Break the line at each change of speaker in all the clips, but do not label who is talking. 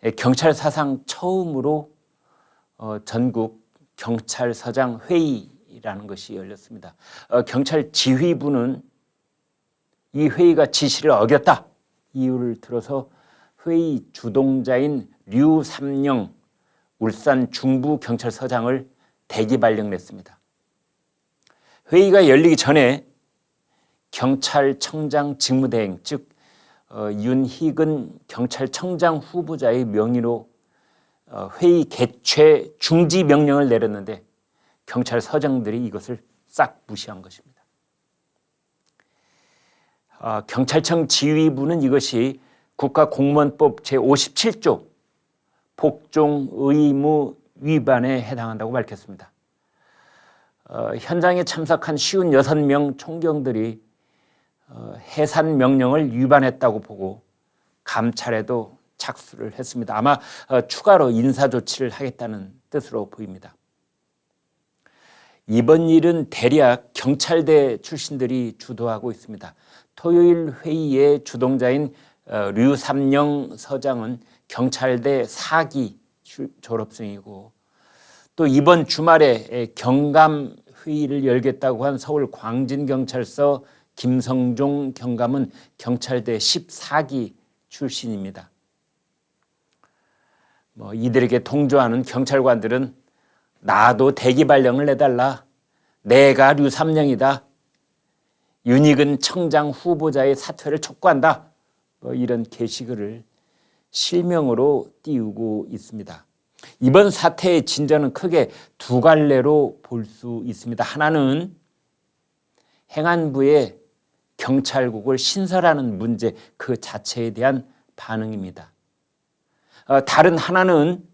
경찰 사상 처음으로 전국 경찰서장 회의라는 것이 열렸습니다. 경찰 지휘부는 이 회의가 지시를 어겼다 이유를 들어서 회의 주동자인 류삼영 울산 중부경찰서장을 대기 발령냈습니다. 회의가 열리기 전에 경찰청장 직무대행 즉 윤희근 경찰청장 후보자의 명의로 회의 개최 중지 명령을 내렸는데 경찰서장들이 이것을 싹 무시한 것입니다. 경찰청 지휘부는 이것이 국가공무원법 제57조 복종 의무 위반에 해당한다고 밝혔습니다. 현장에 참석한 56명 총경들이 해산 명령을 위반했다고 보고 감찰에도 착수를 했습니다. 아마 추가로 인사조치를 하겠다는 뜻으로 보입니다. 이번 일은 대략 경찰대 출신들이 주도하고 있습니다. 토요일 회의의 주동자인 류삼영 서장은 경찰대 4기 졸업생이고 또 이번 주말에 경감 회의를 열겠다고 한 서울 광진경찰서 김성종 경감은 경찰대 14기 출신입니다. 이들에게 동조하는 경찰관들은 나도 대기 발령을 내달라. 내가 류삼영이다. 윤희근 청장 후보자의 사퇴를 촉구한다. 이런 게시글을 실명으로 띄우고 있습니다. 이번 사태의 진전은 크게 두 갈래로 볼 수 있습니다. 하나는 행안부의 경찰국을 신설하는 문제 그 자체에 대한 반응입니다. 다른 하나는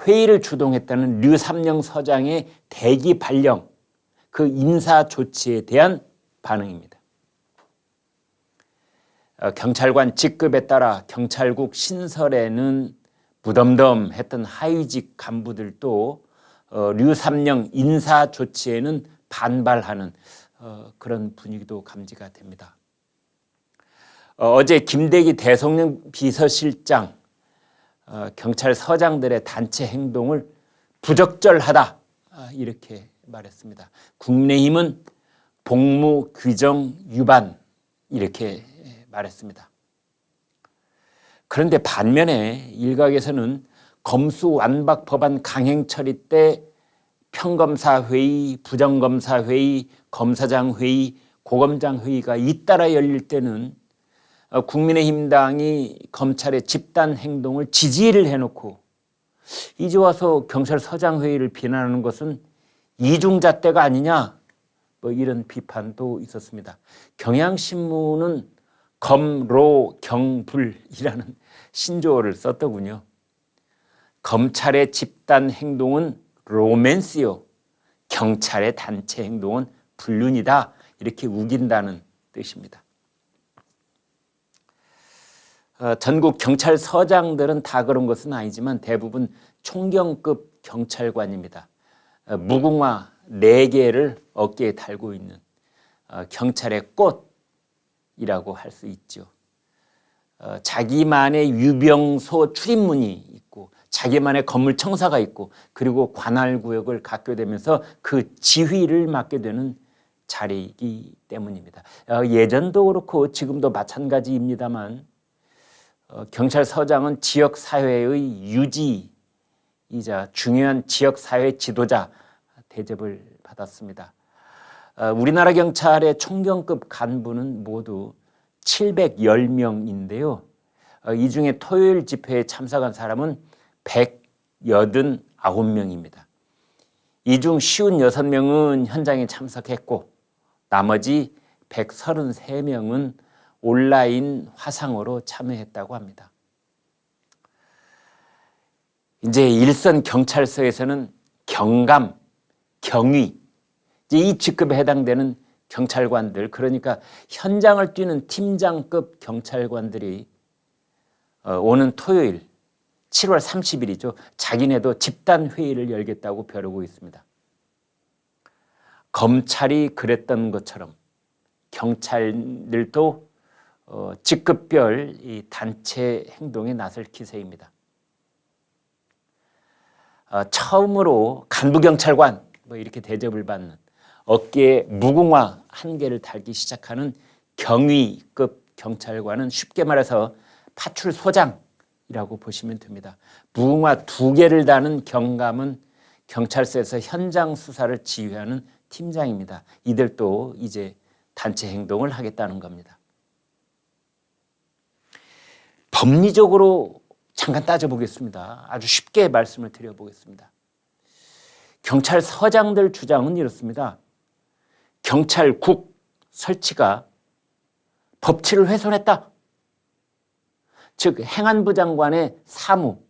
회의를 주동했다는 류삼영 서장의 대기 발령 그 인사 조치에 대한 반응입니다. 경찰관 직급에 따라 경찰국 신설에는 무덤덤했던 하위직 간부들도 류삼영 인사 조치에는 반발하는 그런 분위기도 감지가 됩니다. 어제 김대기 대통령 비서실장 경찰서장들의 단체 행동을 부적절하다 이렇게 말했습니다. 국민의힘은 복무 규정 위반 이렇게 말했습니다. 그런데 반면에 일각에서는 검수완박 법안 강행 처리 때 평검사 회의, 부정검사 회의, 검사장 회의, 고검장 회의가 잇따라 열릴 때는 국민의힘당이 검찰의 집단 행동을 지지를 해놓고 이제 와서 경찰서장 회의를 비난하는 것은 이중잣대가 아니냐 이런 비판도 있었습니다. 경향신문은 검로경불이라는 신조어를 썼더군요. 검찰의 집단 행동은 로맨스요. 경찰의 단체 행동은 불륜이다. 이렇게 우긴다는 뜻입니다. 전국 경찰서장들은 다 그런 것은 아니지만 대부분 총경급 경찰관입니다. 무궁화 4개를 어깨에 달고 있는 경찰의 꽃이라고 할 수 있죠. 자기만의 유병소 출입문이 있고 자기만의 건물 청사가 있고 그리고 관할구역을 갖게 되면서 그 지휘를 맡게 되는 자리이기 때문입니다. 예전도 그렇고 지금도 마찬가지입니다만 경찰서장은 지역사회의 유지이자 중요한 지역사회 지도자 대접을 받았습니다. 우리나라 경찰의 총경급 간부는 모두 710명인데요. 이 중에 토요일 집회에 참석한 사람은 189명입니다. 이 중 56명은 현장에 참석했고 나머지 133명은 온라인 화상으로 참여했다고 합니다. 이제 일선 경찰서에서는 경감, 경위 이 직급에 해당되는 경찰관들 그러니까 현장을 뛰는 팀장급 경찰관들이 오는 토요일 7월 30일이죠. 자기네도 집단회의를 열겠다고 벼르고 있습니다. 검찰이 그랬던 것처럼 경찰들도 직급별 이 단체 행동에 나설 기세입니다. 처음으로 간부경찰관 뭐 이렇게 대접을 받는 어깨에 무궁화 한 개를 달기 시작하는 경위급 경찰관은 쉽게 말해서 파출소장이라고 보시면 됩니다. 무궁화 2개를 다는 경감은 경찰서에서 현장 수사를 지휘하는 팀장입니다. 이들도 이제 단체 행동을 하겠다는 겁니다. 법리적으로 잠깐 따져보겠습니다. 아주 쉽게 말씀을 드려보겠습니다. 경찰서장들 주장은 이렇습니다. 경찰국 설치가 법치를 훼손했다. 즉 행안부 장관의 사무,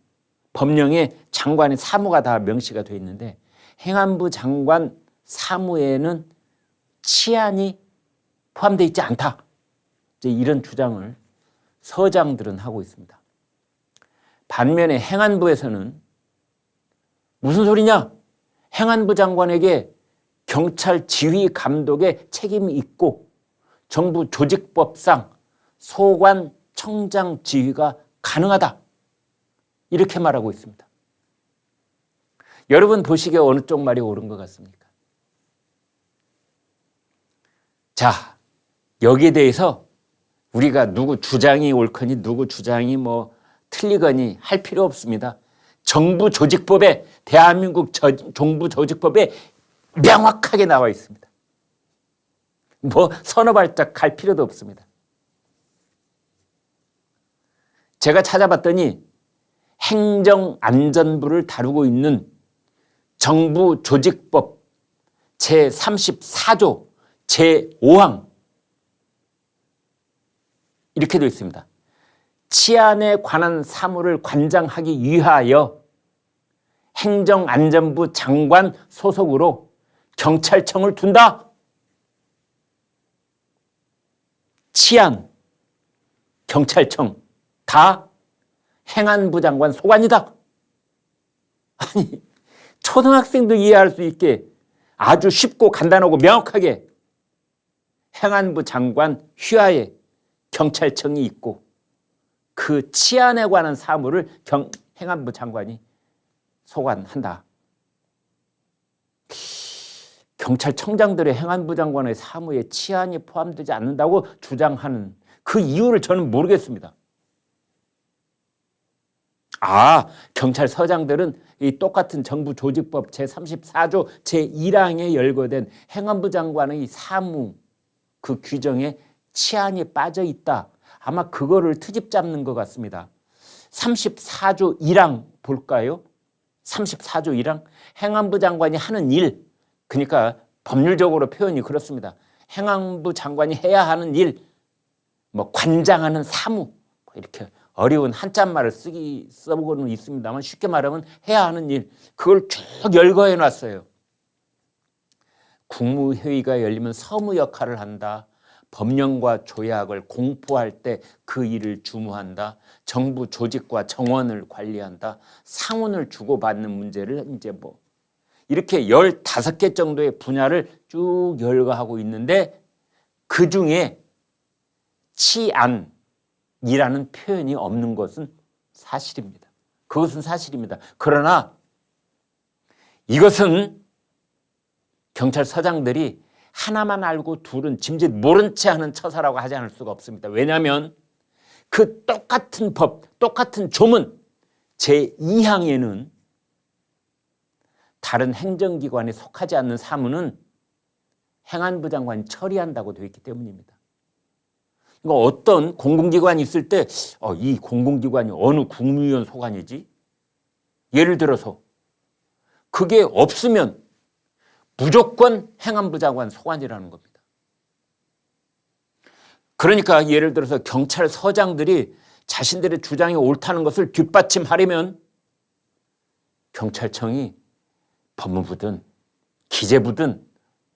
법령에 장관의 사무가 다 명시가 되어 있는데 행안부 장관 사무에는 치안이 포함되어 있지 않다. 이제 이런 주장을 서장들은 하고 있습니다. 반면에 행안부에서는 무슨 소리냐? 행안부 장관에게 경찰 지휘 감독의 책임이 있고 정부 조직법상 소관 청장 지휘가 가능하다. 이렇게 말하고 있습니다. 여러분 보시기에 어느 쪽 말이 옳은 것 같습니까? 자, 여기에 대해서 우리가 누구 주장이 옳거니 누구 주장이 뭐 틀리거니 할 필요 없습니다. 정부 조직법에 대한민국 정부 조직법에 명확하게 나와 있습니다. 뭐 서너 발짝 갈 필요도 없습니다. 제가 찾아봤더니 행정안전부를 다루고 있는 정부 조직법 제34조 제5항 이렇게 되어 있습니다. 치안에 관한 사무를 관장하기 위하여 행정안전부 장관 소속으로 경찰청을 둔다. 치안, 경찰청 다 행안부 장관 소관이다. 아니, 초등학생도 이해할 수 있게 아주 쉽고 간단하고 명확하게 행안부 장관 휘하에 경찰청이 있고 그 치안에 관한 사무를 행안부 장관이 소관한다. 경찰청장들의 행안부 장관의 사무에 치안이 포함되지 않는다고 주장하는 그 이유를 저는 모르겠습니다. 경찰서장들은 이 똑같은 정부 조직법 제34조 제1항에 열거된 행안부 장관의 사무 그 규정에 치안이 빠져 있다. 아마 그거를 트집 잡는 것 같습니다. 34조 1항 볼까요? 34조 1항 행안부 장관이 하는 일, 그러니까 법률적으로 표현이 그렇습니다. 행안부 장관이 해야 하는 일, 뭐 관장하는 사무 이렇게 어려운 한자말을 써보고는 있습니다만 쉽게 말하면 해야 하는 일, 그걸 쭉 열거해 놨어요. 국무회의가 열리면 서무 역할을 한다. 법령과 조약을 공포할 때 그 일을 주무한다. 정부 조직과 정원을 관리한다. 상훈을 주고받는 문제를 이제 뭐 이렇게 15개 정도의 분야를 쭉 열거하고 있는데 그 중에 치안이라는 표현이 없는 것은 사실입니다. 그것은 사실입니다. 그러나 이것은 경찰서장들이 하나만 알고 둘은 짐짓 모른 채 하는 처사라고 하지 않을 수가 없습니다. 왜냐하면 그 똑같은 법, 똑같은 조문 제2항에는 다른 행정기관에 속하지 않는 사무는 행안부 장관이 처리한다고 되어 있기 때문입니다. 그러니까 어떤 공공기관이 있을 때 이 공공기관이 어느 국무위원 소관이지? 예를 들어서 그게 없으면 무조건 행안부 장관 소관이라는 겁니다. 그러니까 예를 들어서 경찰서장들이 자신들의 주장이 옳다는 것을 뒷받침하려면 경찰청이 법무부든 기재부든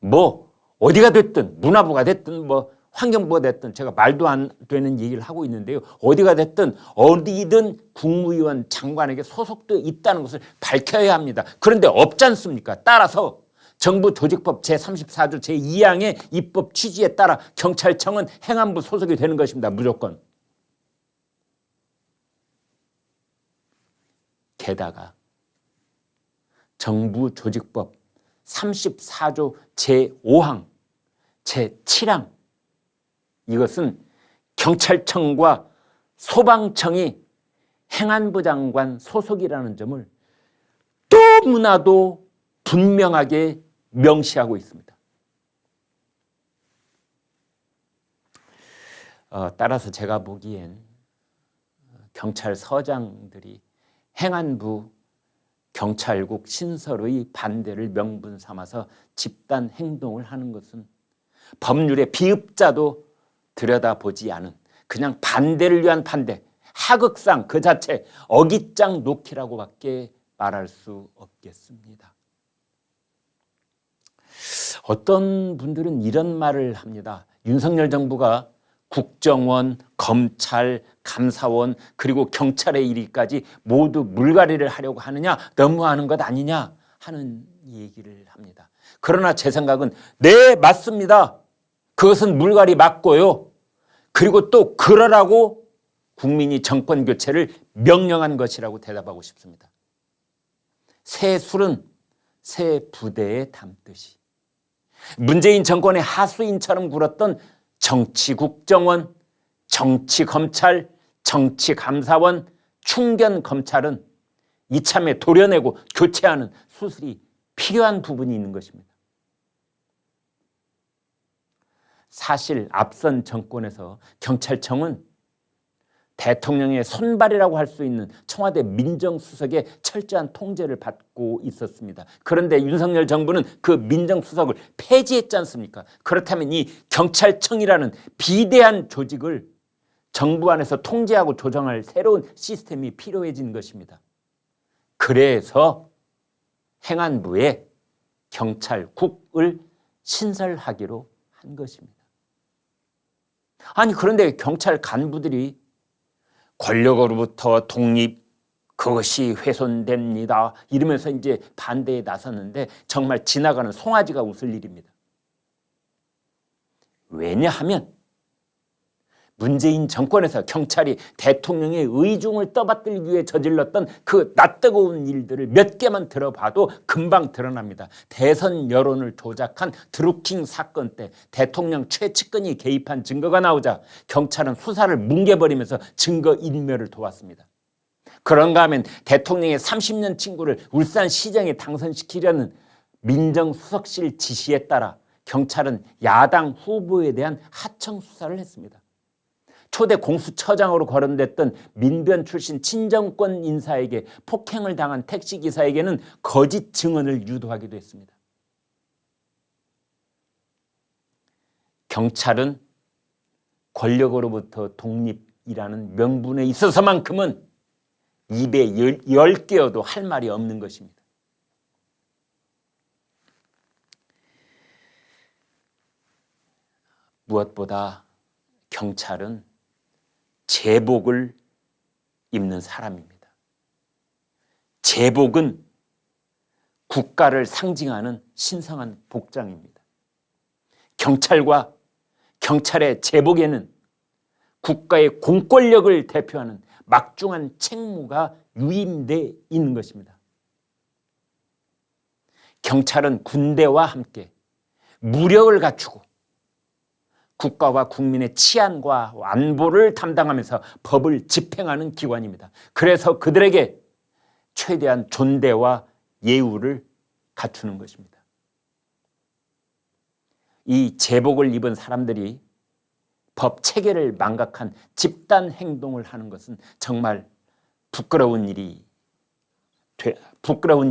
뭐 어디가 됐든 문화부가 됐든 뭐 환경부가 됐든 제가 말도 안 되는 얘기를 하고 있는데요. 어디가 됐든 어디든 국무위원 장관에게 소속되어 있다는 것을 밝혀야 합니다. 그런데 없지 않습니까? 따라서 정부 조직법 제34조 제2항의 입법 취지에 따라 경찰청은 행안부 소속이 되는 것입니다. 무조건. 게다가 정부 조직법 34조 제5항, 제7항 이것은 경찰청과 소방청이 행안부 장관 소속이라는 점을 너무나도 분명하게 명시하고 있습니다. 따라서 제가 보기엔 경찰서장들이 행안부 경찰국 신설의 반대를 명분 삼아서 집단 행동을 하는 것은 법률의 비읍자도 들여다보지 않은 그냥 반대를 위한 반대, 하극상 그 자체 어깃장 놓기라고밖에 말할 수 없겠습니다. 어떤 분들은 이런 말을 합니다. 윤석열 정부가 국정원, 검찰, 감사원 그리고 경찰의 일위까지 모두 물갈이를 하려고 하느냐, 너무하는 것 아니냐 하는 얘기를 합니다. 그러나 제 생각은 네, 맞습니다. 그것은 물갈이 맞고요. 그리고 또 그러라고 국민이 정권 교체를 명령한 것이라고 대답하고 싶습니다. 새 술은 새 부대에 담듯이 문재인 정권의 하수인처럼 굴었던 정치국정원, 정치검찰, 정치감사원, 충견검찰은 이참에 도려내고 교체하는 수술이 필요한 부분이 있는 것입니다. 사실 앞선 정권에서 경찰청은 대통령의 손발이라고 할 수 있는 청와대 민정수석의 철저한 통제를 받고 있었습니다. 그런데 윤석열 정부는 그 민정수석을 폐지했지 않습니까? 그렇다면 이 경찰청이라는 비대한 조직을 정부 안에서 통제하고 조정할 새로운 시스템이 필요해진 것입니다. 그래서 행안부에 경찰국을 신설하기로 한 것입니다. 아니 그런데 경찰 간부들이 권력으로부터 독립 그것이 훼손됩니다 이러면서 이제 반대에 나섰는데 정말 지나가는 송아지가 웃을 일입니다. 왜냐하면 문재인 정권에서 경찰이 대통령의 의중을 떠받들기 위해 저질렀던 그 낯뜨거운 일들을 몇 개만 들어봐도 금방 드러납니다. 대선 여론을 조작한 드루킹 사건 때 대통령 최측근이 개입한 증거가 나오자 경찰은 수사를 뭉개버리면서 증거인멸을 도왔습니다. 그런가 하면 대통령의 30년 친구를 울산시장에 당선시키려는 민정수석실 지시에 따라 경찰은 야당 후보에 대한 하청 수사를 했습니다. 초대 공수처장으로 거론됐던 민변 출신 친정권 인사에게 폭행을 당한 택시기사에게는 거짓 증언을 유도하기도 했습니다. 경찰은 권력으로부터 독립이라는 명분에 있어서만큼은 입에 10개여도 할 말이 없는 것입니다. 무엇보다 경찰은 제복을 입는 사람입니다. 제복은 국가를 상징하는 신성한 복장입니다. 경찰과 경찰의 제복에는 국가의 공권력을 대표하는 막중한 책무가 유임되어 있는 것입니다. 경찰은 군대와 함께 무력을 갖추고 국가와 국민의 치안과 안보를 담당하면서 법을 집행하는 기관입니다. 그래서 그들에게 최대한 존대와 예우를 갖추는 것입니다. 이 제복을 입은 사람들이 법 체계를 망각한 집단 행동을 하는 것은 정말 부끄러운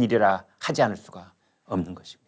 일이라 하지 않을 수가 없는 것입니다.